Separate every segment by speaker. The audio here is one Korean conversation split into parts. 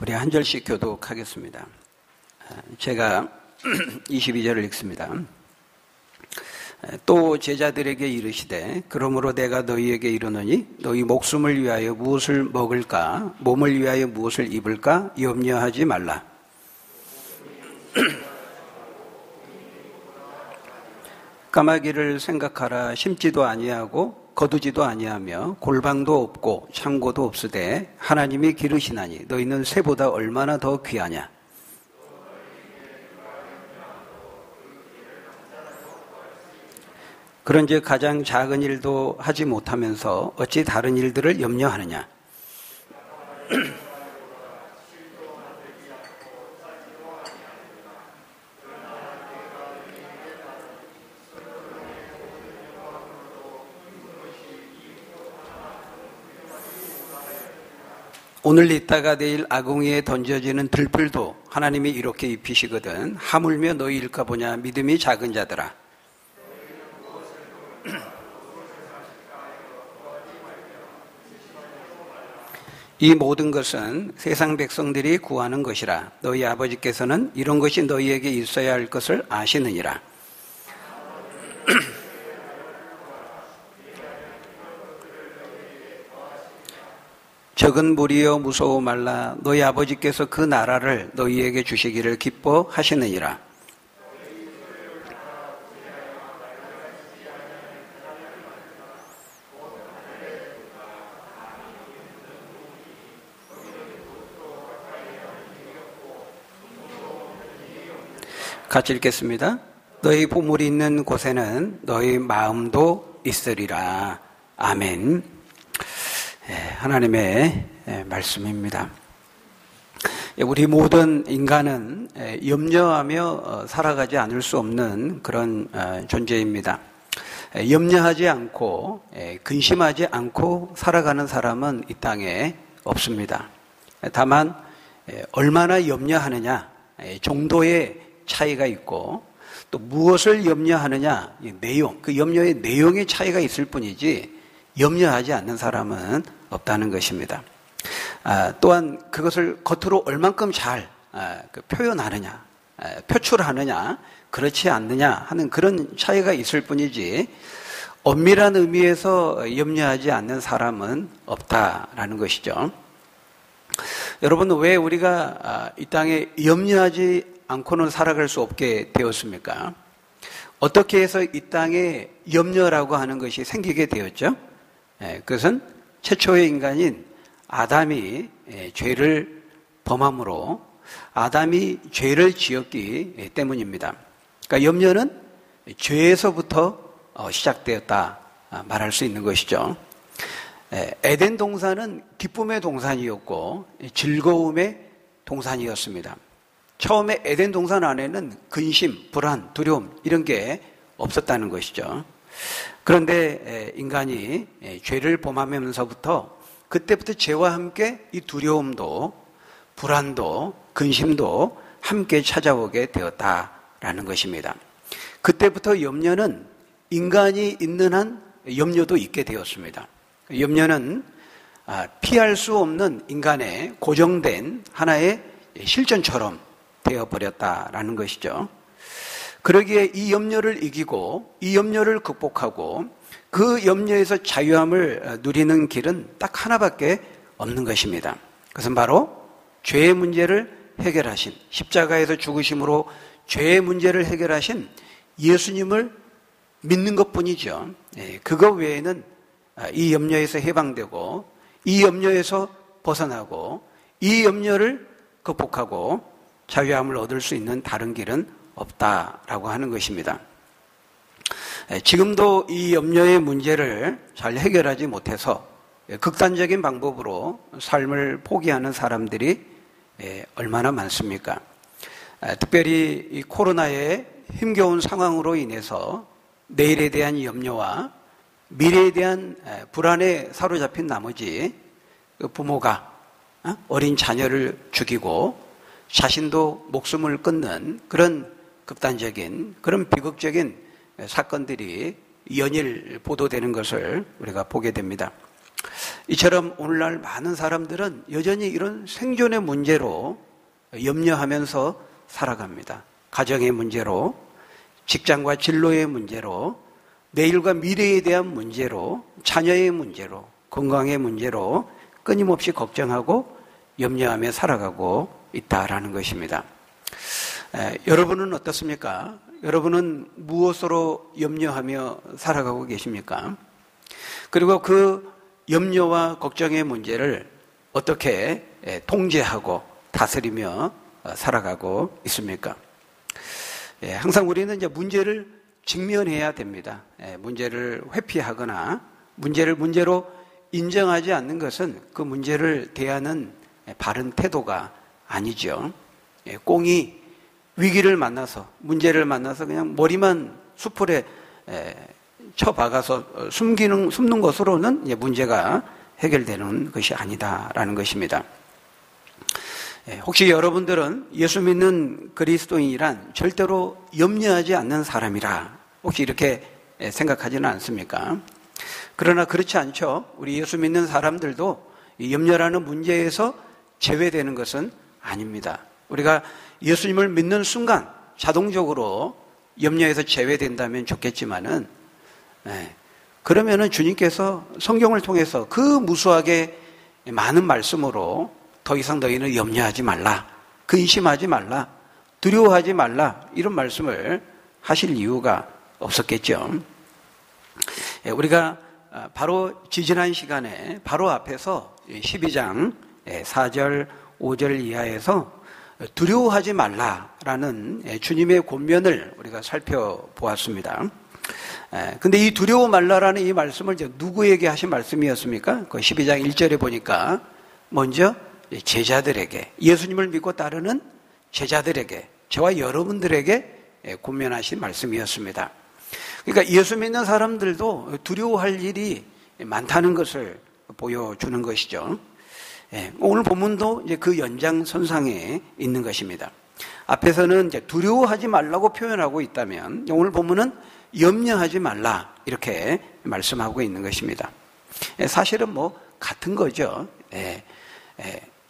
Speaker 1: 우리 한 절씩 교독하겠습니다. 제가 22절을 읽습니다. 또 제자들에게 이르시되 그러므로 내가 너희에게 이르노니 너희 목숨을 위하여 무엇을 먹을까 몸을 위하여 무엇을 입을까 염려하지 말라. 까마귀를 생각하라. 심지도 아니하고 거두지도 아니하며 골방도 없고 창고도 없으되 하나님이 기르시나니 너희는 새보다 얼마나 더 귀하냐. 그런즉 가장 작은 일도 하지 못하면서 어찌 다른 일들을 염려하느냐. 오늘 있다가 내일 아궁이에 던져지는 들풀도 하나님이 이렇게 입히시거든 하물며 너희일까 보냐. 믿음이 작은 자들아. 이 모든 것은 세상 백성들이 구하는 것이라. 너희 아버지께서는 이런 것이 너희에게 있어야 할 것을 아시느니라. 적은 무리여 무서워 말라. 너희 아버지께서 그 나라를 너희에게 주시기를 기뻐하시느니라. 같이 읽겠습니다. 너희 보물이 있는 곳에는 너희 마음도 있으리라. 아멘. 하나님의 말씀입니다. 우리 모든 인간은 염려하며 살아가지 않을 수 없는 그런 존재입니다. 염려하지 않고 근심하지 않고 살아가는 사람은 이 땅에 없습니다. 다만 얼마나 염려하느냐 정도의 차이가 있고 또 무엇을 염려하느냐 내용, 그 염려의 내용의 차이가 있을 뿐이지 염려하지 않는 사람은 없다는 것입니다. 또한 그것을 겉으로 얼만큼 잘 표현하느냐, 표출하느냐, 그렇지 않느냐 하는 그런 차이가 있을 뿐이지 엄밀한 의미에서 염려하지 않는 사람은 없다라는 것이죠. 여러분, 왜 우리가 이 땅에 염려하지 않고는 살아갈 수 없게 되었습니까? 어떻게 해서 이 땅에 염려라고 하는 것이 생기게 되었죠? 그것은 최초의 인간인 아담이 죄를 범함으로 아담이 죄를 지었기 때문입니다. 그러니까 염려는 죄에서부터 시작되었다 말할 수 있는 것이죠. 에덴 동산은 기쁨의 동산이었고 즐거움의 동산이었습니다. 처음에 에덴 동산 안에는 근심, 불안, 두려움 이런 게 없었다는 것이죠. 그런데 인간이 죄를 범하면서부터 그때부터 죄와 함께 이 두려움도 불안도 근심도 함께 찾아오게 되었다라는 것입니다. 그때부터 염려는 인간이 있는 한 염려도 있게 되었습니다. 염려는 피할 수 없는 인간의 고정된 하나의 실존처럼 되어버렸다라는 것이죠. 그러기에 이 염려를 이기고 이 염려를 극복하고 그 염려에서 자유함을 누리는 길은 딱 하나밖에 없는 것입니다. 그것은 바로 죄의 문제를 해결하신, 십자가에서 죽으심으로 죄의 문제를 해결하신 예수님을 믿는 것뿐이죠. 그거 외에는 이 염려에서 해방되고 이 염려에서 벗어나고 이 염려를 극복하고 자유함을 얻을 수 있는 다른 길은 없다라고 하는 것입니다. 지금도 이 염려의 문제를 잘 해결하지 못해서 극단적인 방법으로 삶을 포기하는 사람들이 얼마나 많습니까? 특별히 이 코로나의 힘겨운 상황으로 인해서 내일에 대한 염려와 미래에 대한 불안에 사로잡힌 나머지 부모가 어린 자녀를 죽이고 자신도 목숨을 끊는 그런 극단적인 그런 비극적인 사건들이 연일 보도되는 것을 우리가 보게 됩니다. 이처럼 오늘날 많은 사람들은 여전히 이런 생존의 문제로 염려하면서 살아갑니다. 가정의 문제로, 직장과 진로의 문제로, 내일과 미래에 대한 문제로, 자녀의 문제로, 건강의 문제로 끊임없이 걱정하고 염려하며 살아가고 있다라는 것입니다. 여러분은 어떻습니까? 여러분은 무엇으로 염려하며 살아가고 계십니까? 그리고 그 염려와 걱정의 문제를 어떻게 통제하고 다스리며 살아가고 있습니까? 항상 우리는 이제 문제를 직면해야 됩니다. 문제를 회피하거나 문제를 문제로 인정하지 않는 것은 그 문제를 대하는 바른 태도가 아니죠. 꽁이 위기를 만나서, 문제를 만나서 그냥 머리만 수풀에 쳐박아서 숨는 것으로는 문제가 해결되는 것이 아니다라는 것입니다. 혹시 여러분들은 예수 믿는 그리스도인이란 절대로 염려하지 않는 사람이라 혹시 이렇게 생각하지는 않습니까? 그러나 그렇지 않죠. 우리 예수 믿는 사람들도 염려라는 문제에서 제외되는 것은 아닙니다. 우리가 예수님을 믿는 순간 자동적으로 염려에서 제외된다면 좋겠지만은, 그러면은 주님께서 성경을 통해서 그 무수하게 많은 말씀으로 더 이상 너희는 염려하지 말라, 근심하지 말라, 두려워하지 말라, 이런 말씀을 하실 이유가 없었겠죠. 우리가 바로 지지난 시간에 바로 앞에서 12장 4절 5절 이하에서 두려워하지 말라라는 주님의 권면을 우리가 살펴보았습니다. 근데 이 두려워 말라라는 이 말씀을 누구에게 하신 말씀이었습니까? 그 12장 1절에 보니까 먼저 제자들에게, 예수님을 믿고 따르는 제자들에게, 저와 여러분들에게 권면하신 말씀이었습니다. 그러니까 예수 믿는 사람들도 두려워할 일이 많다는 것을 보여주는 것이죠. 오늘 본문도 이제 그 연장선상에 있는 것입니다. 앞에서는 이제 두려워하지 말라고 표현하고 있다면 오늘 본문은 염려하지 말라 이렇게 말씀하고 있는 것입니다. 사실은 뭐 같은 거죠.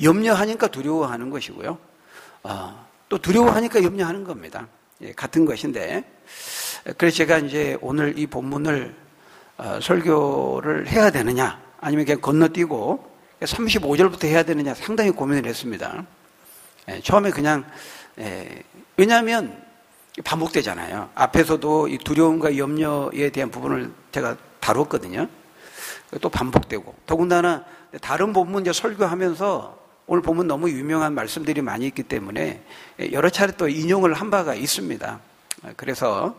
Speaker 1: 염려하니까 두려워하는 것이고요. 또 두려워하니까 염려하는 겁니다. 같은 것인데, 그래서 제가 이제 오늘 이 본문을 설교를 해야 되느냐, 아니면 그냥 건너뛰고 35절부터 해야 되느냐 상당히 고민을 했습니다. 처음에 그냥, 왜냐하면 반복되잖아요. 앞에서도 이 두려움과 염려에 대한 부분을 제가 다뤘거든요. 또 반복되고, 더군다나 다른 본문 이제 설교하면서 오늘 본문 너무 유명한 말씀들이 많이 있기 때문에 여러 차례 또 인용을 한 바가 있습니다. 그래서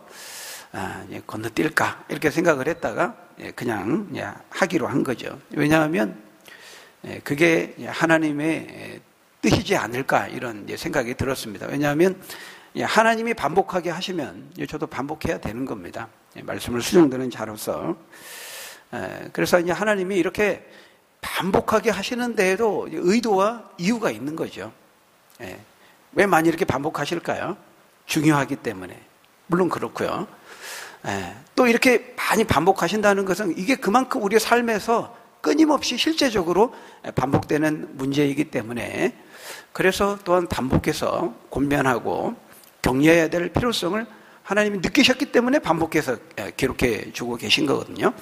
Speaker 1: 건너뛸까 이렇게 생각을 했다가 그냥 하기로 한 거죠. 왜냐하면 그게 하나님의 뜻이지 않을까 이런 생각이 들었습니다. 왜냐하면 하나님이 반복하게 하시면 저도 반복해야 되는 겁니다. 말씀을 수정드는 자로서. 그래서 이제 하나님이 이렇게 반복하게 하시는 데에도 의도와 이유가 있는 거죠. 왜 많이 이렇게 반복하실까요? 중요하기 때문에. 물론 그렇고요. 또 이렇게 많이 반복하신다는 것은 이게 그만큼 우리의 삶에서 끊임없이 실제적으로 반복되는 문제이기 때문에, 그래서 또한 반복해서 권면하고 격려해야 될 필요성을 하나님이 느끼셨기 때문에 반복해서 기록해 주고 계신 거거든요.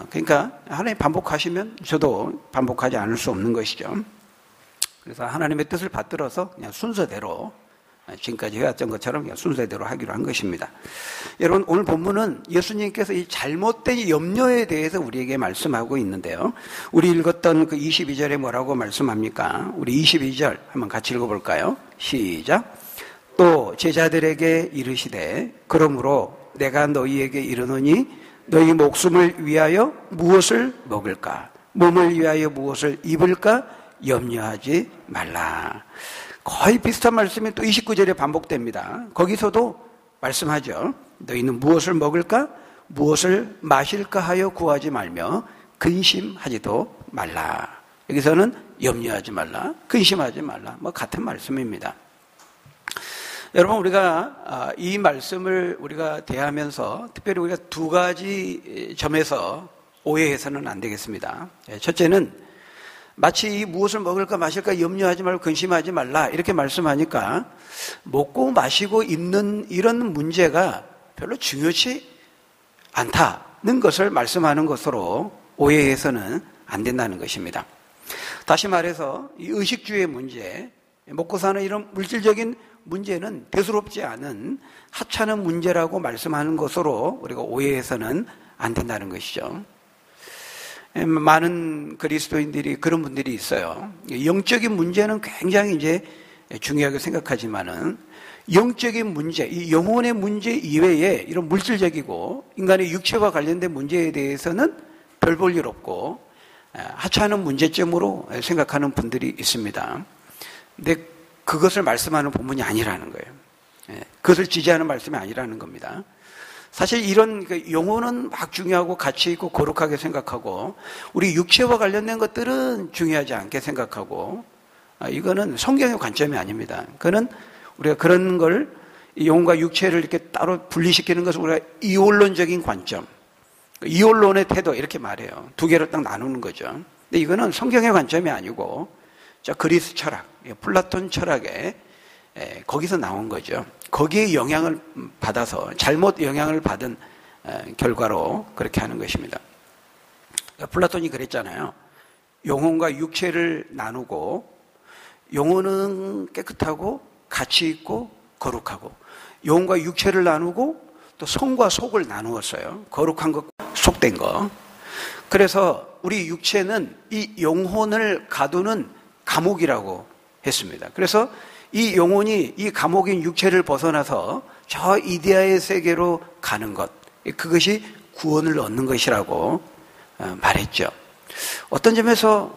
Speaker 1: 그러니까 하나님 반복하시면 저도 반복하지 않을 수 없는 것이죠. 그래서 하나님의 뜻을 받들어서 그냥 순서대로 지금까지 해왔던 것처럼 그냥 순서대로 하기로 한 것입니다. 여러분, 오늘 본문은 예수님께서 이 잘못된 염려에 대해서 우리에게 말씀하고 있는데요. 우리 읽었던 그 22절에 뭐라고 말씀합니까? 우리 22절 한번 같이 읽어볼까요? 시작. 또 제자들에게 이르시되 그러므로 내가 너희에게 이르노니 너희 목숨을 위하여 무엇을 먹을까? 몸을 위하여 무엇을 입을까? 염려하지 말라. 거의 비슷한 말씀이 또 29절에 반복됩니다. 거기서도 말씀하죠. 너희는 무엇을 먹을까? 무엇을 마실까 하여 구하지 말며 근심하지도 말라. 여기서는 염려하지 말라, 근심하지 말라, 뭐 같은 말씀입니다. 여러분, 우리가 이 말씀을 우리가 대하면서 특별히 우리가 두 가지 점에서 오해해서는 안 되겠습니다. 첫째는 마치 이 무엇을 먹을까 마실까 염려하지 말고 근심하지 말라 이렇게 말씀하니까 먹고 마시고 입는 이런 문제가 별로 중요치 않다는 것을 말씀하는 것으로 오해해서는 안 된다는 것입니다. 다시 말해서 이 의식주의 문제, 먹고 사는 이런 물질적인 문제는 대수롭지 않은 하찮은 문제라고 말씀하는 것으로 우리가 오해해서는 안 된다는 것이죠. 많은 그리스도인들이 그런 분들이 있어요. 영적인 문제는 굉장히 이제 중요하게 생각하지만은 영적인 문제, 이 영혼의 문제 이외에 이런 물질적이고 인간의 육체와 관련된 문제에 대해서는 별 볼 일 없고 하찮은 문제점으로 생각하는 분들이 있습니다. 근데 그것을 말씀하는 본문이 아니라는 거예요. 그것을 지지하는 말씀이 아니라는 겁니다. 사실 이런 영혼은 막 중요하고 가치 있고 거룩하게 생각하고 우리 육체와 관련된 것들은 중요하지 않게 생각하고 이거는 성경의 관점이 아닙니다. 그는 우리가 그런 걸 영혼과 육체를 이렇게 따로 분리시키는 것을 우리가 이원론적인 관점, 이원론의 태도 이렇게 말해요. 두 개로 딱 나누는 거죠. 근데 이거는 성경의 관점이 아니고 그리스 철학, 플라톤 철학에 거기서 나온 거죠. 거기에 영향을 받아서 잘못 영향을 받은 결과로 그렇게 하는 것입니다. 플라톤이 그랬잖아요. 영혼과 육체를 나누고 영혼은 깨끗하고 가치 있고 거룩하고 영혼과 육체를 나누고 또 성과 속을 나누었어요. 거룩한 것과 속된 거. 그래서 우리 육체는 이 영혼을 가두는 감옥이라고 했습니다. 그래서 이 영혼이 이 감옥인 육체를 벗어나서 저 이데아의 세계로 가는 것, 그것이 구원을 얻는 것이라고 말했죠. 어떤 점에서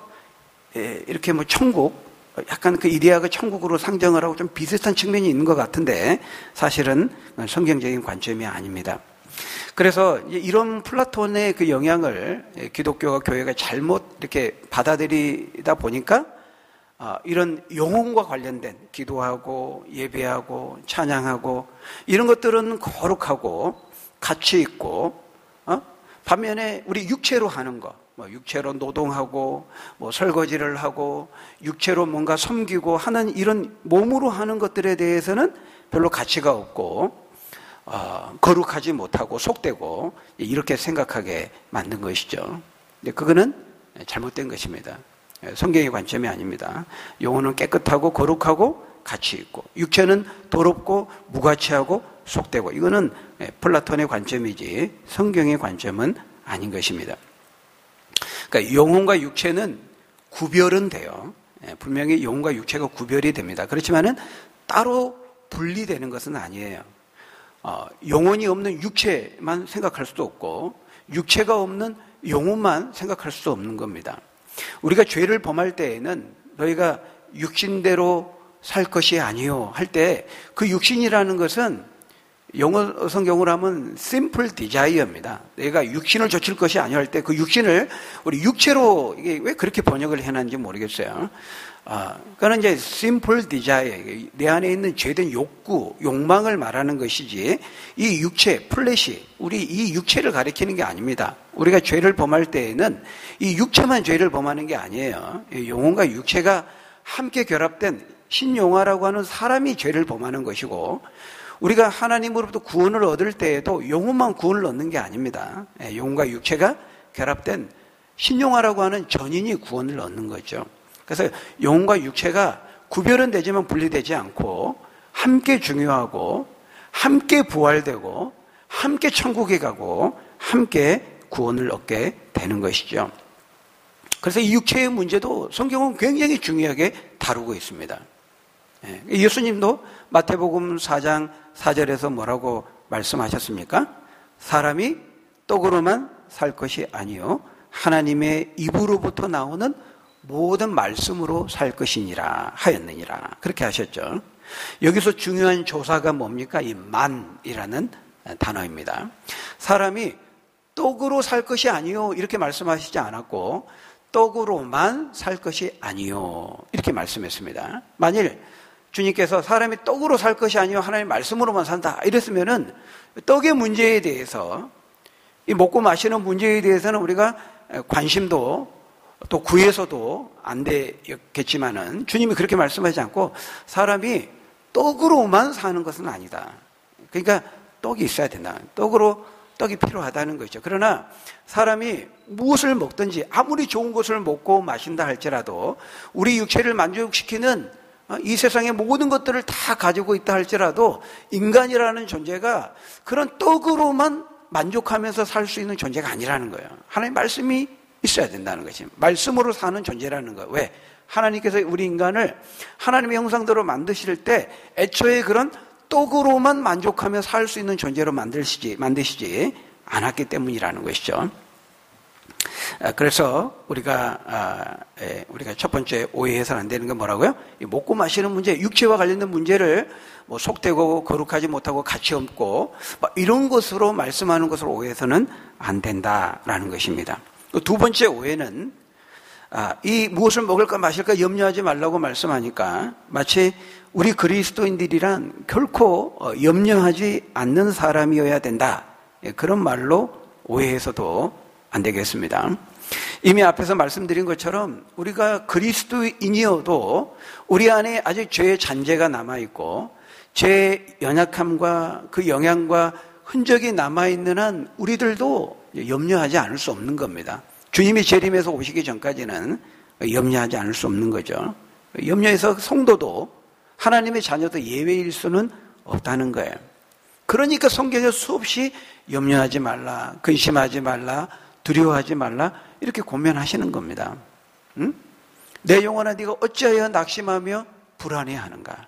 Speaker 1: 이렇게 천국, 약간 그 이데아가 천국으로 상정을 하고 좀 비슷한 측면이 있는 것 같은데 사실은 성경적인 관점이 아닙니다. 그래서 이런 플라톤의 그 영향을 기독교가 교회가 잘못 이렇게 받아들이다 보니까 이런 영혼과 관련된 기도하고 예배하고 찬양하고 이런 것들은 거룩하고 가치 있고 반면에 우리 육체로 하는 거, 육체로 노동하고 설거지를 하고 육체로 뭔가 섬기고 하는 이런 몸으로 하는 것들에 대해서는 별로 가치가 없고 거룩하지 못하고 속되고 이렇게 생각하게 만든 것이죠. 근데 그거는 잘못된 것입니다. 성경의 관점이 아닙니다. 영혼은 깨끗하고 거룩하고 가치 있고 육체는 더럽고 무가치하고 속되고 이거는 플라톤의 관점이지 성경의 관점은 아닌 것입니다. 그러니까 영혼과 육체는 구별은 돼요. 분명히 영혼과 육체가 구별이 됩니다. 그렇지만은 따로 분리되는 것은 아니에요. 영혼이 없는 육체만 생각할 수도 없고 육체가 없는 영혼만 생각할 수도 없는 겁니다. 우리가 죄를 범할 때에는 너희가 육신대로 살 것이 아니요 할 때 그 육신이라는 것은 영어 성경으로 하면 simple desire입니다. 내가 육신을 좇을 것이 아니요 할 때 그 육신을 우리 육체로 이게 왜 그렇게 번역을 해놨는지 모르겠어요. 그거는 이제 simple desire, 내 안에 있는 죄된 욕구, 욕망을 말하는 것이지 이 육체, 플래시, 우리 이 육체를 가리키는 게 아닙니다. 우리가 죄를 범할 때에는 이 육체만 죄를 범하는 게 아니에요. 영혼과 육체가 함께 결합된 신용화라고 하는 사람이 죄를 범하는 것이고 우리가 하나님으로부터 구원을 얻을 때에도 영혼만 구원을 얻는 게 아닙니다. 영혼과 육체가 결합된 신용화라고 하는 전인이 구원을 얻는 거죠. 그래서 영혼과 육체가 구별은 되지만 분리되지 않고 함께 중요하고 함께 부활되고 함께 천국에 가고 함께 구원을 얻게 되는 것이죠. 그래서 이 육체의 문제도 성경은 굉장히 중요하게 다루고 있습니다. 예수님도 마태복음 4장 4절에서 뭐라고 말씀하셨습니까? 사람이 떡으로만 살 것이 아니요 하나님의 입으로부터 나오는 모든 말씀으로 살 것이니라 하였느니라 그렇게 하셨죠. 여기서 중요한 조사가 뭡니까? 이 만이라는 단어입니다. 사람이 떡으로 살 것이 아니요 이렇게 말씀하시지 않았고 떡으로만 살 것이 아니요 이렇게 말씀했습니다. 만일 주님께서 사람이 떡으로 살 것이 아니요 하나님의 말씀으로만 산다 이랬으면은 떡의 문제에 대해서 이 먹고 마시는 문제에 대해서는 우리가 관심도 또 구해서도 안 되겠지만은 주님이 그렇게 말씀하지 않고 사람이 떡으로만 사는 것은 아니다. 그러니까 떡이 있어야 된다. 떡이 필요하다는 거죠. 그러나 사람이 무엇을 먹든지 아무리 좋은 것을 먹고 마신다 할지라도 우리 육체를 만족시키는 이 세상의 모든 것들을 다 가지고 있다 할지라도 인간이라는 존재가 그런 떡으로만 만족하면서 살 수 있는 존재가 아니라는 거예요. 하나님의 말씀이 있어야 된다는 것이 말씀으로 사는 존재라는 거예요. 왜? 하나님께서 우리 인간을 하나님의 형상대로 만드실 때 애초에 그런 떡으로만 만족하며 살 수 있는 존재로 만드시지 않았기 때문이라는 것이죠. 그래서 우리가 첫 번째 오해해서는 안 되는 건 뭐라고요? 먹고 마시는 문제, 육체와 관련된 문제를 뭐 속되고 거룩하지 못하고 가치 없고 이런 것으로 말씀하는 것으로 오해해서는 안 된다라는 것입니다. 두 번째 오해는 이 무엇을 먹을까 마실까 염려하지 말라고 말씀하니까 마치 우리 그리스도인들이란 결코 염려하지 않는 사람이어야 된다. 그런 말로 오해해서도 안 되겠습니다. 이미 앞에서 말씀드린 것처럼 우리가 그리스도인이어도 우리 안에 아직 죄의 잔재가 남아있고 죄의 연약함과 그 영향과 흔적이 남아있는 한 우리들도 염려하지 않을 수 없는 겁니다. 주님이 재림해서 오시기 전까지는 염려하지 않을 수 없는 거죠. 염려해서 성도도 하나님의 자녀도 예외일 수는 없다는 거예요. 그러니까 성경에 수없이 염려하지 말라, 근심하지 말라, 두려워하지 말라 이렇게 권면하시는 겁니다. 응? 내 영혼아 네가 어찌하여 낙심하며 불안해하는가?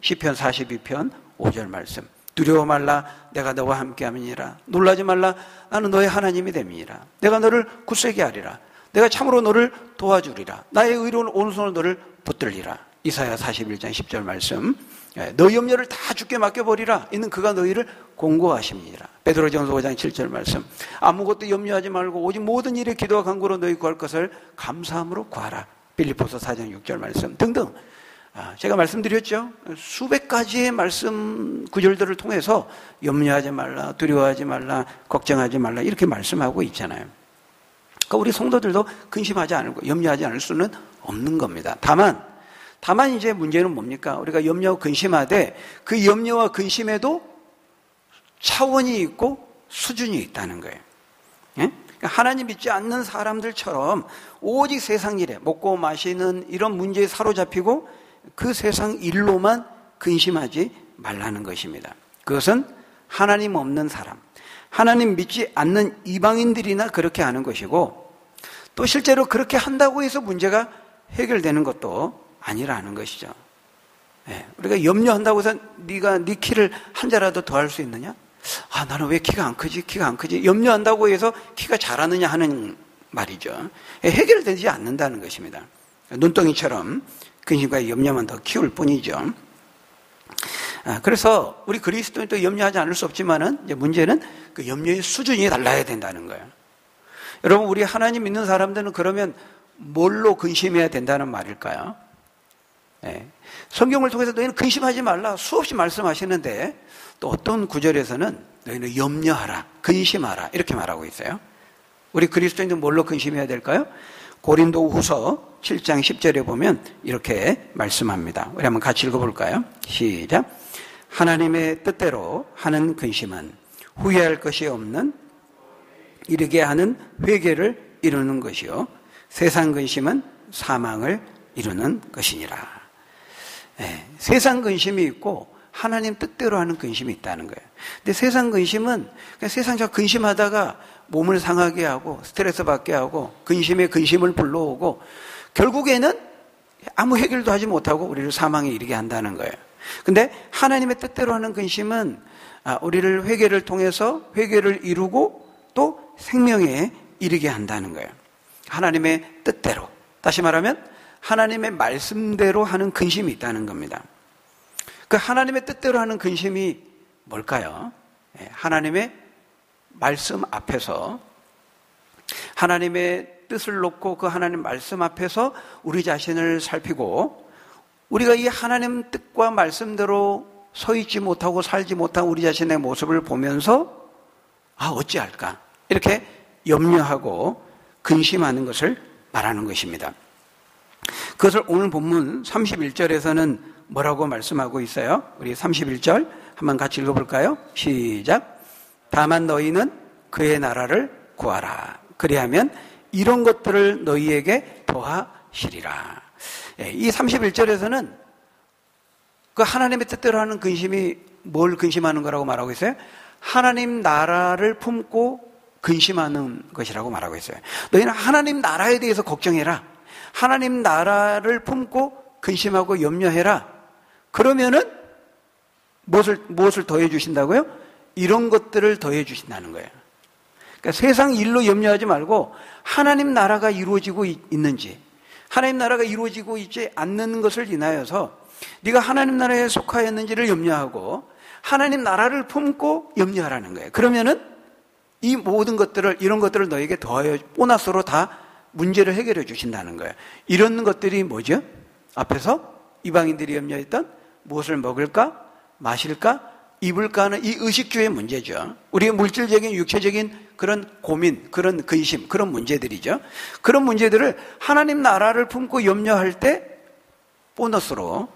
Speaker 1: 시편 42편 5절 말씀. 두려워 말라 내가 너와 함께함이니라. 놀라지 말라 나는 너의 하나님이 됨이니라. 내가 너를 굳세게 하리라. 내가 참으로 너를 도와주리라. 나의 의로운 오른손으로 너를 붙들리라. 이사야 41장 10절 말씀. 너 염려를 다 주께 맡겨버리라. 이는 그가 너희를 공고하심이니라. 베드로전서 5장 7절 말씀. 아무것도 염려하지 말고 오직 모든 일에 기도와 간구로 너희 구할 것을 감사함으로 구하라. 빌립보서 4장 6절 말씀 등등. 제가 말씀드렸죠. 수백 가지의 말씀 구절들을 통해서 염려하지 말라, 두려워하지 말라, 걱정하지 말라 이렇게 말씀하고 있잖아요. 그러니까 우리 성도들도 근심하지 않고 염려하지 않을 수는 없는 겁니다. 다만 이제 문제는 뭡니까? 우리가 염려하고 근심하되 그 염려와 근심에도 차원이 있고 수준이 있다는 거예요. 예? 하나님 믿지 않는 사람들처럼 오직 세상 일에 먹고 마시는 이런 문제에 사로잡히고 그 세상 일로만 근심하지 말라는 것입니다. 그것은 하나님 없는 사람, 하나님 믿지 않는 이방인들이나 그렇게 하는 것이고 또 실제로 그렇게 한다고 해서 문제가 해결되는 것도 아니라는 것이죠. 우리가 염려한다고 해서 네가 네 키를 한 자라도 더 할 수 있느냐? 나는 왜 키가 안 크지? 염려한다고 해서 키가 자라느냐 하는 말이죠. 해결되지 않는다는 것입니다. 눈덩이처럼 근심과 염려만 더 키울 뿐이죠. 그래서 우리 그리스도인도 염려하지 않을 수 없지만은 이제 문제는 그 염려의 수준이 달라야 된다는 거예요. 여러분, 우리 하나님 믿는 사람들은 그러면 뭘로 근심해야 된다는 말일까요? 성경을 통해서 너희는 근심하지 말라 수없이 말씀하시는데 또 어떤 구절에서는 너희는 염려하라, 근심하라 이렇게 말하고 있어요. 우리 그리스도인들 뭘로 근심해야 될까요? 고린도후서 7장 10절에 보면 이렇게 말씀합니다. 우리 한번 같이 읽어볼까요? 시작. 하나님의 뜻대로 하는 근심은 후회할 것이 없는 이르게 하는 회개를 이루는 것이요 세상 근심은 사망을 이루는 것이니라. 세상 근심이 있고 하나님 뜻대로 하는 근심이 있다는 거예요. 근데 세상 근심은 그냥 세상적 근심하다가 몸을 상하게 하고 스트레스 받게 하고 근심에 근심을 불러오고 결국에는 아무 해결도 하지 못하고 우리를 사망에 이르게 한다는 거예요. 근데 하나님의 뜻대로 하는 근심은 우리를 회개를 통해서 회개를 이루고 또 생명에 이르게 한다는 거예요. 하나님의 뜻대로. 다시 말하면 하나님의 말씀대로 하는 근심이 있다는 겁니다. 그 하나님의 뜻대로 하는 근심이 뭘까요? 하나님의 말씀 앞에서 하나님의 뜻을 놓고 그 하나님 말씀 앞에서 우리 자신을 살피고 우리가 이 하나님 뜻과 말씀대로 서 있지 못하고 살지 못한 우리 자신의 모습을 보면서 어찌할까? 이렇게 염려하고 근심하는 것을 말하는 것입니다. 그것을 오늘 본문 31절에서는 뭐라고 말씀하고 있어요? 우리 31절 한번 같이 읽어볼까요? 시작. 다만 너희는 그의 나라를 구하라. 그리하면 이런 것들을 너희에게 더하시리라. 이 31절에서는 그 하나님의 뜻대로 하는 근심이 뭘 근심하는 거라고 말하고 있어요? 하나님 나라를 품고 근심하는 것이라고 말하고 있어요. 너희는 하나님 나라에 대해서 걱정해라. 하나님 나라를 품고 근심하고 염려해라. 그러면은 무엇을 더해 주신다고요? 이런 것들을 더해 주신다는 거예요. 그러니까 세상 일로 염려하지 말고 하나님 나라가 이루어지고 있는지, 하나님 나라가 이루어지고 있지 않는 것을 인하여서 네가 하나님 나라에 속하였는지를 염려하고 하나님 나라를 품고 염려하라는 거예요. 그러면은 이 모든 것들을, 이런 것들을 너에게 더하여 보너스로 다 문제를 해결해 주신다는 거예요. 이런 것들이 뭐죠? 앞에서 이방인들이 염려했던 무엇을 먹을까, 마실까, 입을까 하는 이 의식주의 문제죠. 우리의 물질적인, 육체적인 그런 고민, 그런 근심, 그런 문제들이죠. 그런 문제들을 하나님 나라를 품고 염려할 때 보너스로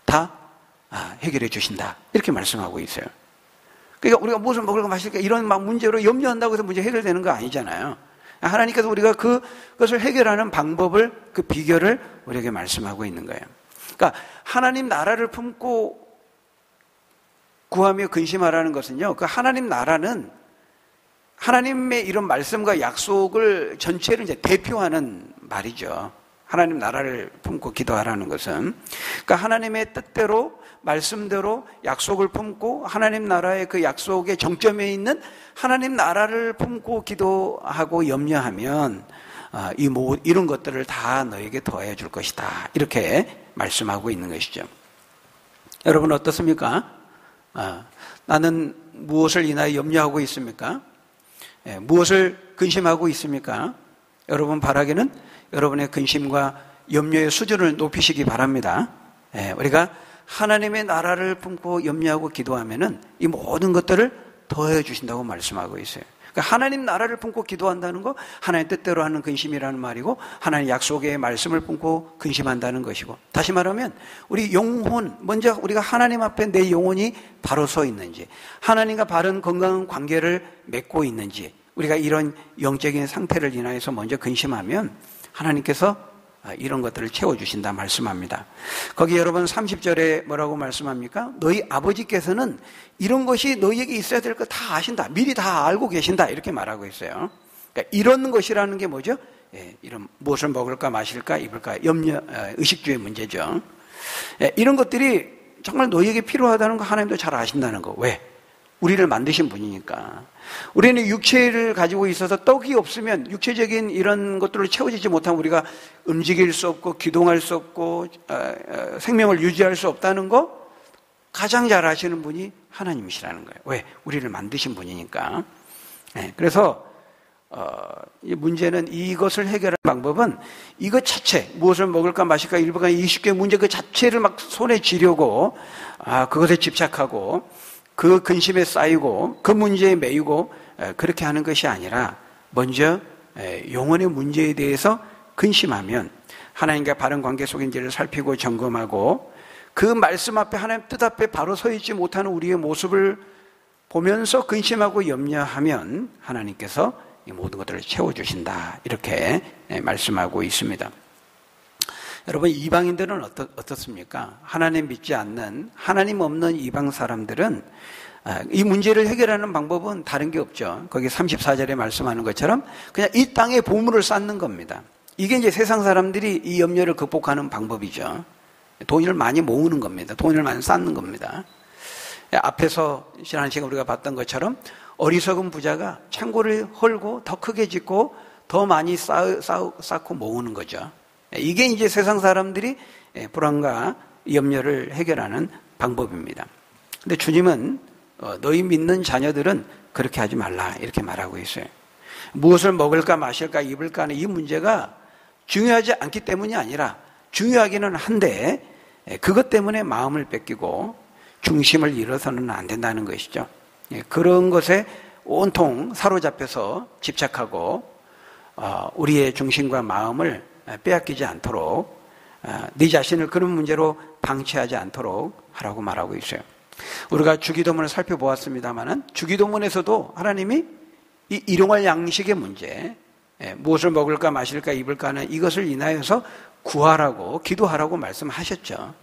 Speaker 1: 다 해결해 주신다. 이렇게 말씀하고 있어요. 그러니까 우리가 무엇을 먹을까 마실까 이런 막 문제로 염려한다고 해서 문제 해결되는 거 아니잖아요. 하나님께서 우리가 그것을 해결하는 방법을, 그 비결을 우리에게 말씀하고 있는 거예요. 그러니까 하나님 나라를 품고 구하며 근심하라는 것은요, 그 하나님 나라는 하나님의 이런 말씀과 약속을 전체를 이제 대표하는 말이죠. 하나님 나라를 품고 기도하라는 것은, 그러니까 하나님의 뜻대로, 말씀대로 약속을 품고 하나님 나라의 그 약속의 정점에 있는 하나님 나라를 품고 기도하고 염려하면 이런 것들을 다 너에게 더해 줄 것이다. 이렇게 말씀하고 있는 것이죠. 여러분 어떻습니까? 나는 무엇을 인하여 염려하고 있습니까? 무엇을 근심하고 있습니까? 여러분 바라기는 여러분의 근심과 염려의 수준을 높이시기 바랍니다. 우리가 하나님의 나라를 품고 염려하고 기도하면은 이 모든 것들을 더해 주신다고 말씀하고 있어요. 그러니까 하나님 나라를 품고 기도한다는 거, 하나님 뜻대로 하는 근심이라는 말이고, 하나님 약속의 말씀을 품고 근심한다는 것이고, 다시 말하면 우리 영혼, 먼저 우리가 하나님 앞에 내 영혼이 바로 서 있는지, 하나님과 바른 건강한 관계를 맺고 있는지, 우리가 이런 영적인 상태를 인하여서 먼저 근심하면 하나님께서 이런 것들을 채워주신다 말씀합니다. 거기 여러분 30절에 뭐라고 말씀합니까? 너희 아버지께서는 이런 것이 너희에게 있어야 될 거 다 아신다. 미리 다 알고 계신다. 이렇게 말하고 있어요. 그러니까 이런 것이라는 게 뭐죠? 이런 무엇을 먹을까 마실까 입을까 의식주의 문제죠. 이런 것들이 정말 너희에게 필요하다는 거 하나님도 잘 아신다는 거. 왜? 우리를 만드신 분이니까. 우리는 육체를 가지고 있어서 떡이 없으면 육체적인 이런 것들을 채워지지 못하면 우리가 움직일 수 없고 기동할 수 없고 생명을 유지할 수 없다는 거 가장 잘 아시는 분이 하나님이시라는 거예요. 왜? 우리를 만드신 분이니까. 그래서 이 문제는 이것을 해결할 방법은 이것 자체, 무엇을 먹을까 마실까 일부가 20개의 문제 그 자체를 막 손에 쥐려고 그것에 집착하고 그 근심에 쌓이고 그 문제에 매이고 그렇게 하는 것이 아니라 먼저 영혼의 문제에 대해서 근심하면 하나님과 바른 관계 속인지를 살피고 점검하고 그 말씀 앞에 하나님 뜻 앞에 바로 서 있지 못하는 우리의 모습을 보면서 근심하고 염려하면 하나님께서 이 모든 것들을 채워주신다. 이렇게 말씀하고 있습니다. 여러분 이방인들은 어떻습니까? 하나님 믿지 않는 하나님 없는 이방 사람들은 이 문제를 해결하는 방법은 다른 게 없죠. 거기 34절에 말씀하는 것처럼 그냥 이 땅에 보물을 쌓는 겁니다. 이게 이제 세상 사람들이 이 염려를 극복하는 방법이죠. 돈을 많이 모으는 겁니다. 돈을 많이 쌓는 겁니다. 앞에서 지난 시간 우리가 봤던 것처럼 어리석은 부자가 창고를 헐고 더 크게 짓고 더 많이 쌓고 모으는 거죠. 이게 이제 세상 사람들이 불안과 염려를 해결하는 방법입니다. 근데 주님은 너희 믿는 자녀들은 그렇게 하지 말라 이렇게 말하고 있어요. 무엇을 먹을까 마실까 입을까 하는 이 문제가 중요하지 않기 때문이 아니라 중요하기는 한데 그것 때문에 마음을 뺏기고 중심을 잃어서는 안 된다는 것이죠. 그런 것에 온통 사로잡혀서 집착하고 우리의 중심과 마음을 빼앗기지 않도록 네 자신을 그런 문제로 방치하지 않도록 하라고 말하고 있어요. 우리가 주기도문을 살펴보았습니다마는 주기도문에서도 하나님이 이 일용할 양식의 문제, 무엇을 먹을까 마실까 입을까 하는 이것을 인하여서 구하라고 기도하라고 말씀하셨죠.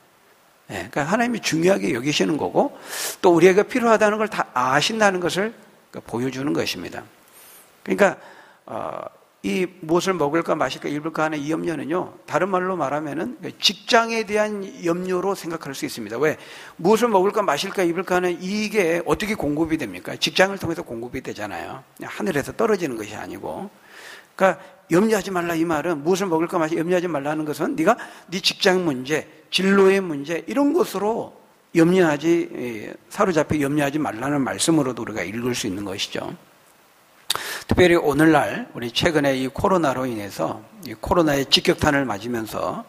Speaker 1: 그러니까 하나님이 중요하게 여기시는 거고 또 우리에게 필요하다는 걸 다 아신다는 것을 보여주는 것입니다. 그러니까 이 무엇을 먹을까 마실까 입을까 하는 이 염려는요, 다른 말로 말하면은 직장에 대한 염려로 생각할 수 있습니다. 왜? 무엇을 먹을까 마실까 입을까 하는 이게 어떻게 공급이 됩니까? 직장을 통해서 공급이 되잖아요. 하늘에서 떨어지는 것이 아니고. 그러니까 염려하지 말라 이 말은 무엇을 먹을까 마실까 염려하지 말라는 것은 네가 네 직장 문제, 진로의 문제 이런 것으로 사로잡혀 염려하지 말라는 말씀으로도 우리가 읽을 수 있는 것이죠. 특별히 오늘날 우리 최근에 이 코로나로 인해서 이 코로나의 직격탄을 맞으면서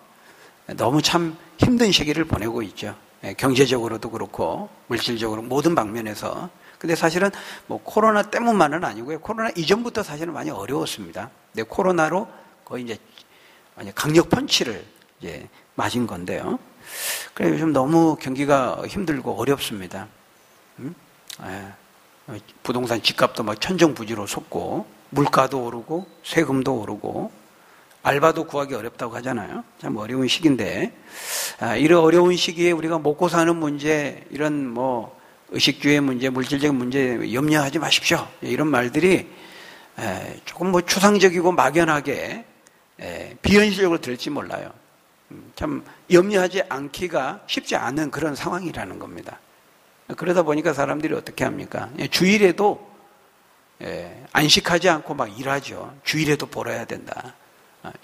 Speaker 1: 너무 참 힘든 시기를 보내고 있죠. 경제적으로도 그렇고 물질적으로 모든 방면에서. 근데 사실은 뭐 코로나 때문만은 아니고요. 코로나 이전부터 사실은 많이 어려웠습니다. 근데 코로나로 거의 이제 강력 펀치를 이제 맞은 건데요. 그래 요즘 너무 경기가 힘들고 어렵습니다. 부동산 집값도 막 천정부지로 솟고 물가도 오르고 세금도 오르고 알바도 구하기 어렵다고 하잖아요. 참 어려운 시기인데 이런 어려운 시기에 우리가 먹고 사는 문제 이런 뭐 의식주의 문제 물질적인 문제 염려하지 마십시오 이런 말들이 조금 뭐 추상적이고 막연하게 비현실적으로 들릴지 몰라요. 참 염려하지 않기가 쉽지 않은 그런 상황이라는 겁니다. 그러다 보니까 사람들이 어떻게 합니까? 주일에도 안식하지 않고 막 일하죠. 주일에도 벌어야 된다.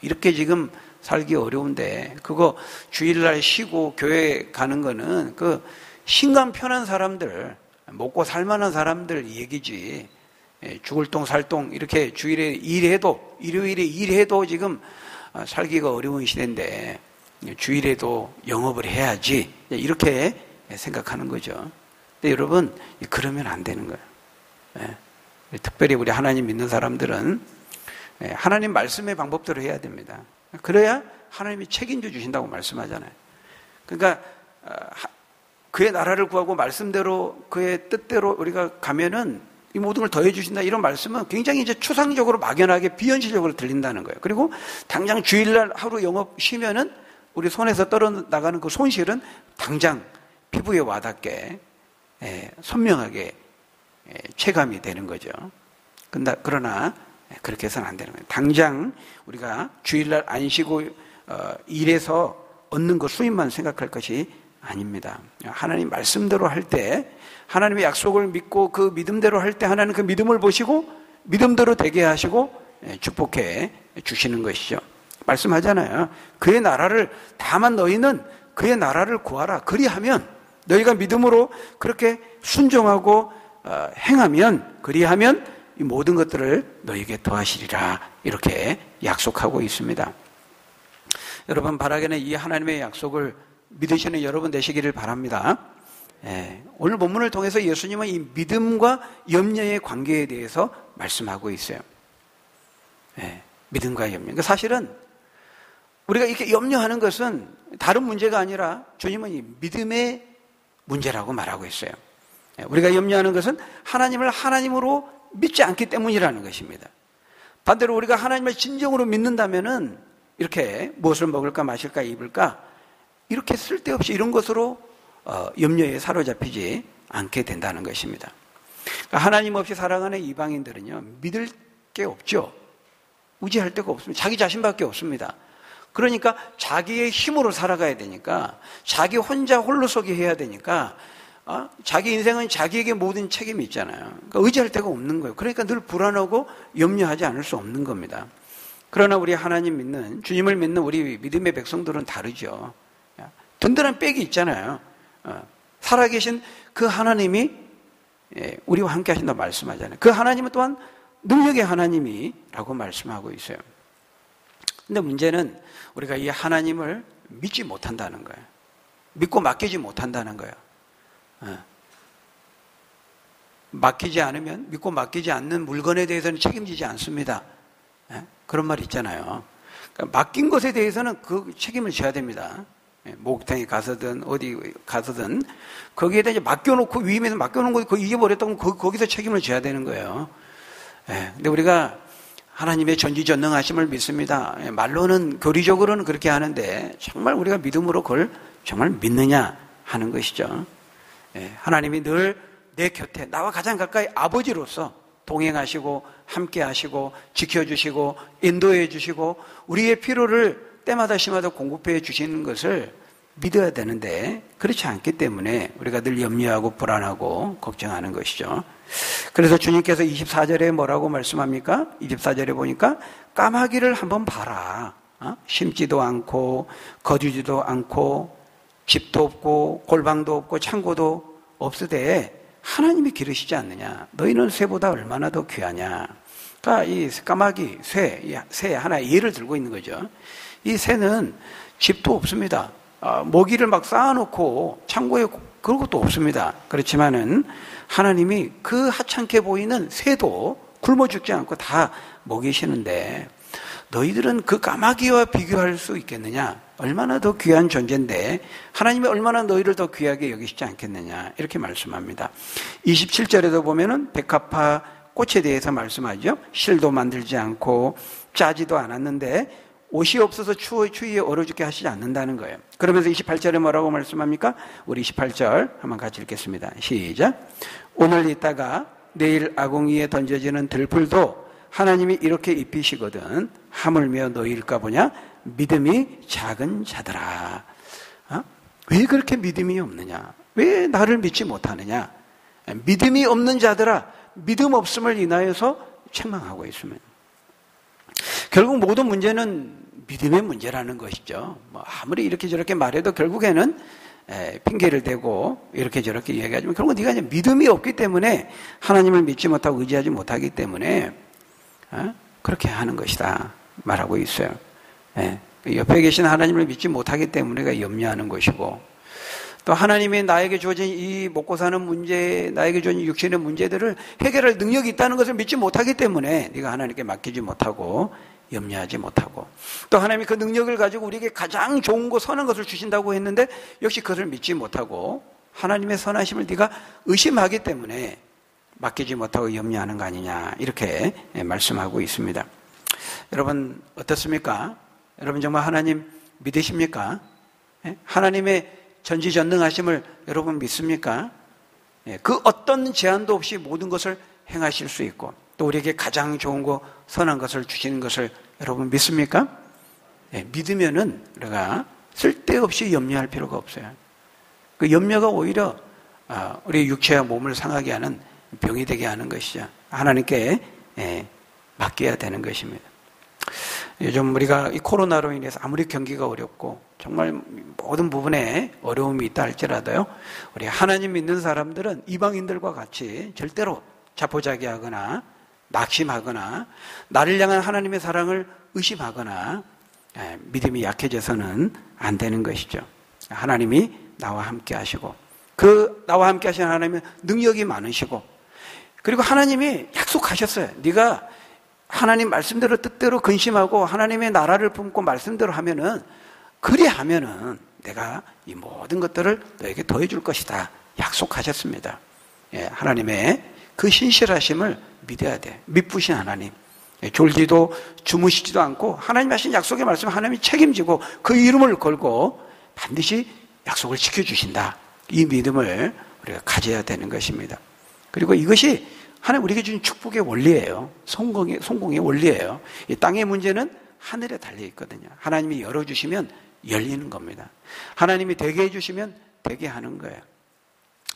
Speaker 1: 이렇게 지금 살기 어려운데 그거 주일날 쉬고 교회 가는 거는 그 신간 편한 사람들, 먹고 살만한 사람들 얘기지. 죽을 똥 살 똥 이렇게 주일에 일해도 일요일에 일해도 지금 살기가 어려운 시대인데 주일에도 영업을 해야지 이렇게 생각하는 거죠. 근데 여러분 그러면 안 되는 거예요. 특별히 우리 하나님 믿는 사람들은 하나님 말씀의 방법대로 해야 됩니다. 그래야 하나님이 책임져 주신다고 말씀하잖아요. 그러니까 그의 나라를 구하고 말씀대로 그의 뜻대로 우리가 가면은 이 모든 걸 더해 주신다 이런 말씀은 굉장히 이제 추상적으로 막연하게 비현실적으로 들린다는 거예요. 그리고 당장 주일날 하루 영업 쉬면은 우리 손에서 떨어나가는 그 손실은 당장 피부에 와닿게 선명하게 체감이 되는 거죠. 그러나 그렇게 해서는 안 되는 거예요. 당장 우리가 주일날 안 쉬고 일해서 얻는 그 수입만 생각할 것이 아닙니다. 하나님 말씀대로 할 때 하나님의 약속을 믿고 그 믿음대로 할 때 하나님 그 믿음을 보시고 믿음대로 되게 하시고 축복해 주시는 것이죠. 말씀하잖아요. 그의 나라를 다만 너희는 그의 나라를 구하라. 그리하면 너희가 믿음으로 그렇게 순종하고 행하면 그리하면 이 모든 것들을 너희에게 더하시리라 이렇게 약속하고 있습니다. 여러분 바라기는 이 하나님의 약속을 믿으시는 여러분 되시기를 바랍니다. 오늘 본문을 통해서 예수님은 이 믿음과 염려의 관계에 대해서 말씀하고 있어요. 믿음과 염려. 그러니까 사실은 우리가 이렇게 염려하는 것은 다른 문제가 아니라 주님은 이 믿음의 문제라고 말하고 있어요. 우리가 염려하는 것은 하나님을 하나님으로 믿지 않기 때문이라는 것입니다. 반대로 우리가 하나님을 진정으로 믿는다면은 이렇게 무엇을 먹을까 마실까 입을까 이렇게 쓸데없이 이런 것으로 염려에 사로잡히지 않게 된다는 것입니다. 그러니까 하나님 없이 살아가는 이방인들은요 믿을 게 없죠. 의지할 데가 없습니다. 자기 자신밖에 없습니다. 그러니까 자기의 힘으로 살아가야 되니까 자기 혼자 홀로서기 해야 되니까 자기 인생은 자기에게 모든 책임이 있잖아요. 그러니까 의지할 데가 없는 거예요. 그러니까 늘 불안하고 염려하지 않을 수 없는 겁니다. 그러나 우리 하나님 믿는 주님을 믿는 우리 믿음의 백성들은 다르죠. 든든한 백이 있잖아요. 살아계신 그 하나님이 우리와 함께 하신다고 말씀하잖아요. 그 하나님은 또한 능력의 하나님이라고 말씀하고 있어요. 근데 문제는 우리가 이 하나님을 믿지 못한다는 거예요. 믿고 맡기지 못한다는 거예요. 맡기지 않으면, 믿고 맡기지 않는 물건에 대해서는 책임지지 않습니다. 그런 말 있잖아요. 그러니까 맡긴 것에 대해서는 그 책임을 져야 됩니다. 목욕탕에 가서든 어디 가서든 거기에다 이제 맡겨놓고, 위임해서 맡겨놓은 거 그거 잊어버렸다면 거기서 책임을 져야 되는 거예요. 근데 우리가 하나님의 전지전능하심을 믿습니다. 말로는, 교리적으로는 그렇게 하는데 정말 우리가 믿음으로 그걸 정말 믿느냐 하는 것이죠. 하나님이 늘 내 곁에, 나와 가장 가까이 아버지로서 동행하시고 함께 하시고 지켜주시고 인도해 주시고 우리의 필요를 때마다 시마다 공급해 주시는 것을 믿어야 되는데, 그렇지 않기 때문에 우리가 늘 염려하고 불안하고 걱정하는 것이죠. 그래서 주님께서 24절에 뭐라고 말씀합니까? 24절에 보니까 까마귀를 한번 봐라. 심지도 않고 거두지도 않고 집도 없고 골방도 없고 창고도 없으되 하나님이 기르시지 않느냐. 너희는 새보다 얼마나 더 귀하냐. 그러니까 이 까마귀, 새 하나의 예를 들고 있는 거죠. 이 새는 집도 없습니다. 먹이를 막 쌓아놓고 창고에 그런 것도 없습니다. 그렇지만은 하나님이 그 하찮게 보이는 새도 굶어 죽지 않고 다 먹이시는데 너희들은 그 까마귀와 비교할 수 있겠느냐? 얼마나 더 귀한 존재인데 하나님이 얼마나 너희를 더 귀하게 여기시지 않겠느냐? 이렇게 말씀합니다. 27절에도 보면은 백합화 꽃에 대해서 말씀하죠. 실도 만들지 않고 짜지도 않았는데 옷이 없어서 추위에 얼어 죽게 하시지 않는다는 거예요. 그러면서 28절에 뭐라고 말씀합니까? 우리 28절 한번 같이 읽겠습니다. 시작. 오늘 있다가 내일 아궁이에 던져지는 들풀도 하나님이 이렇게 입히시거든 하물며 너희일까 보냐? 믿음이 작은 자들아. 왜 그렇게 믿음이 없느냐? 왜 나를 믿지 못하느냐? 믿음이 없는 자들아, 믿음 없음을 인하여서 책망하고 있습니다. 결국 모든 문제는 믿음의 문제라는 것이죠. 아무리 이렇게 저렇게 말해도 결국에는 핑계를 대고 이렇게 저렇게 얘기하지만 결국 네가 이제 믿음이 없기 때문에 하나님을 믿지 못하고 의지하지 못하기 때문에 그렇게 하는 것이다 말하고 있어요. 옆에 계신 하나님을 믿지 못하기 때문에 우리가 염려하는 것이고, 또 하나님이 나에게 주어진 이 먹고 사는 문제, 나에게 주어진 육신의 문제들을 해결할 능력이 있다는 것을 믿지 못하기 때문에 네가 하나님께 맡기지 못하고 염려하지 못하고, 또 하나님이 그 능력을 가지고 우리에게 가장 좋은 거 선한 것을 주신다고 했는데 역시 그것을 믿지 못하고 하나님의 선하심을 네가 의심하기 때문에 맡기지 못하고 염려하는 거 아니냐, 이렇게 말씀하고 있습니다. 여러분 어떻습니까? 여러분 정말 하나님 믿으십니까? 하나님의 전지전능하심을 여러분 믿습니까? 그 어떤 제한도 없이 모든 것을 행하실 수 있고 또 우리에게 가장 좋은 거 선한 것을 주시는 것을 여러분 믿습니까? 믿으면은 우리가 쓸데없이 염려할 필요가 없어요. 그 염려가 오히려 우리 육체와 몸을 상하게 하는 병이 되게 하는 것이죠. 하나님께 맡겨야 되는 것입니다. 요즘 우리가 이 코로나로 인해서 아무리 경기가 어렵고 정말 모든 부분에 어려움이 있다 할지라도요, 우리 하나님 믿는 사람들은 이방인들과 같이 절대로 자포자기하거나 낙심하거나 나를 향한 하나님의 사랑을 의심하거나 믿음이 약해져서는 안 되는 것이죠. 하나님이 나와 함께 하시고 그 나와 함께 하시는 하나님은 능력이 많으시고, 그리고 하나님이 약속하셨어요. 네가 하나님 말씀대로 뜻대로 근심하고 하나님의 나라를 품고 말씀대로 하면은, 그리하면은 내가 이 모든 것들을 너에게 더해 줄 것이다 약속하셨습니다. 하나님의 그 신실하심을 믿어야 돼. 믿부신 하나님, 졸지도 주무시지도 않고 하나님 하신 약속의 말씀 하나님이 책임지고 그 이름을 걸고 반드시 약속을 지켜주신다, 이 믿음을 우리가 가져야 되는 것입니다. 그리고 이것이 하나님 우리에게 주신 축복의 원리예요. 성공의 원리예요. 이 땅의 문제는 하늘에 달려 있거든요. 하나님이 열어주시면 열리는 겁니다. 하나님이 되게 해주시면 되게 하는 거예요.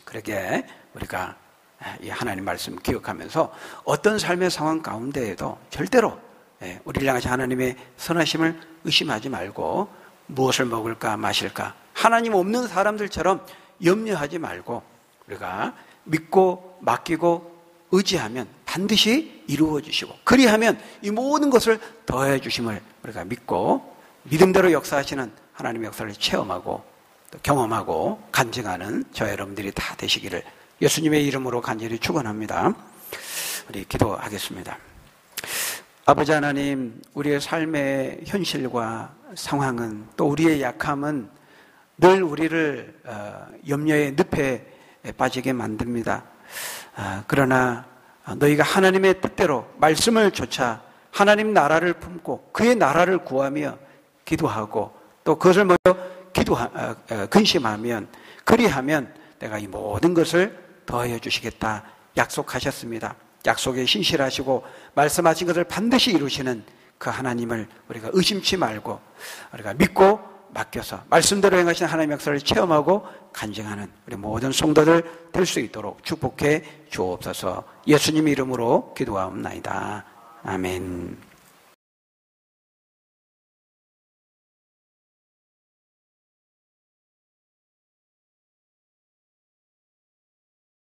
Speaker 1: 그렇게 우리가 이 하나님 말씀 기억하면서 어떤 삶의 상황 가운데에도 절대로 우리를 향하신 하나님의 선하심을 의심하지 말고 무엇을 먹을까 마실까 하나님 없는 사람들처럼 염려하지 말고 우리가 믿고 맡기고 의지하면 반드시 이루어 주시고, 그리하면 이 모든 것을 더해 주심을 우리가 믿고 믿음대로 역사하시는 하나님의 역사를 체험하고 또 경험하고 간증하는 저 여러분들이 다 되시기를 예수님의 이름으로 간절히 축원합니다. 우리 기도하겠습니다. 아버지 하나님, 우리의 삶의 현실과 상황은 또 우리의 약함은 늘 우리를 염려의 늪에 빠지게 만듭니다. 그러나 너희가 하나님의 뜻대로 말씀을 좇아 하나님 나라를 품고 그의 나라를 구하며 기도하고 또 그것을 먼저 근심하면, 그리하면 내가 이 모든 것을 더하여 주시겠다 약속하셨습니다. 약속에 신실하시고 말씀하신 것을 반드시 이루시는 그 하나님을 우리가 의심치 말고 우리가 믿고 맡겨서 말씀대로 행하신 하나님의 역사를 체험하고 간증하는 우리 모든 성도들 될 수 있도록 축복해 주옵소서. 예수님 이름으로 기도하옵나이다. 아멘.